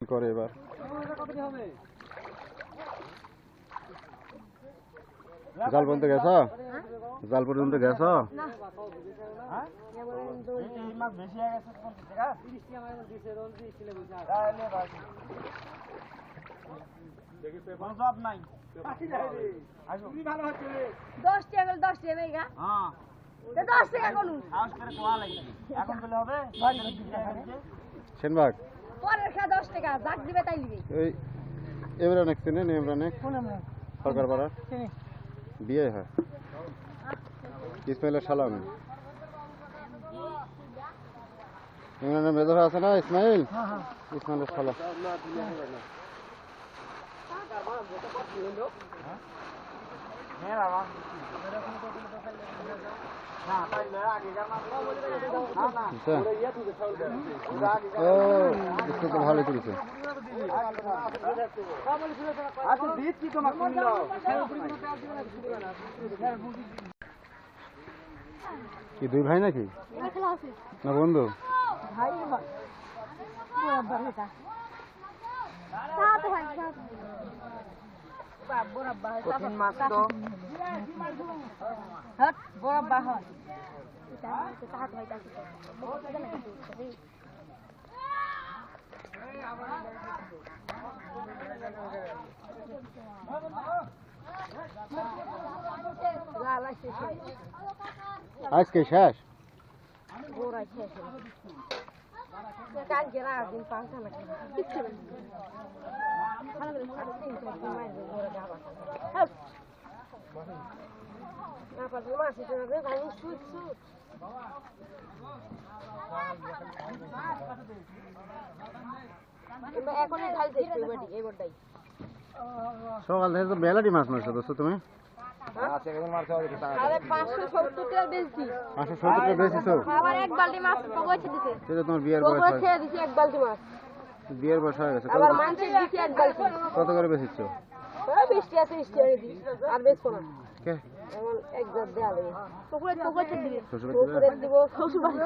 করে এবার জাল পর্যন্ত গেছ? জাল পর্যন্ত গেছ? সেনবাগ এবার অনেক চিনেন অনেক সরকার পাড়া বিয়ে হয় ইসমাইলের শালা আমি ইমরানের মেজর আছে না ইসমাইল ইসমাইলের শালা ভালো করেছে কি দুই ভাই নাকি না বন্ধু আজকে শেষ সকাল থেকে তো বেলাটি মাছ মারছো দোস্ত তুমি 570 টাকা বেচেছো আবার এক বালতি মাছ পগোছে দিতে সেটা তোমার বিয়ের বয়স হয় খেয়ে দিছি এক বালতি মাছ বিয়ের বয়স হয়ে গেছে আবার মানছে দিছি এক বালতি কত করে বেচেছো 20 টাকা 30 টাকা দিই আর বেচবো না কে এমন এক গদ দেয়া লাগে পগোছে দিবে শ্বশুরে দিব শ্বশুর বাড়ি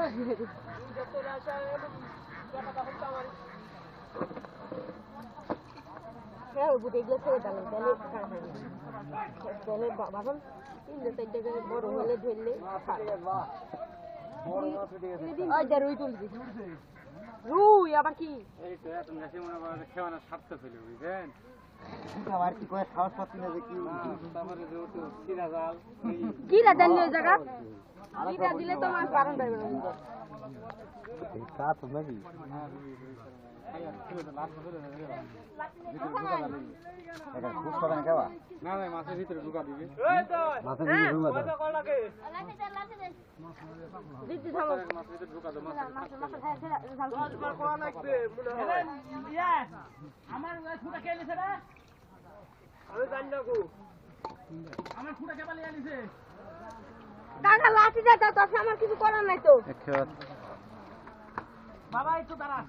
হ্যাঁ বুঝে গেলে ছেড়ে দিলাম তাহলে বাবান তিনটে চারটে বড় হলে ধরলে রুই তুলবি রুই আবার কি কিরা দেন ওই জায়গা কিরা দিলে তোমার কারণ পাইবে নাকি মাছের ভিতরে ঢুকা দিবি লাঠি দেয় তখন আমার কিছু করার নাই তো বাবা একটু দাঁড়া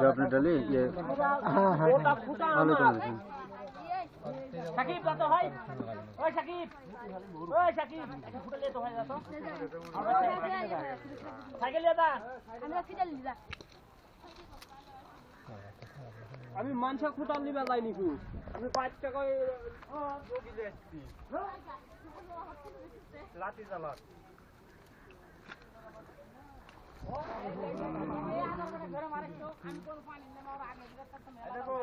आपने डाली ये आलू कर दें शकीब तो भाई ओए शकीब फुट ले तो भाई जातो साइकिल ले दा हमरा फिडल लिजा আমি মানসা খুঁটাল নিবা যাইনি কু আমি 5 টাকা যোগী যাচ্ছি লাঠি চালা দেখো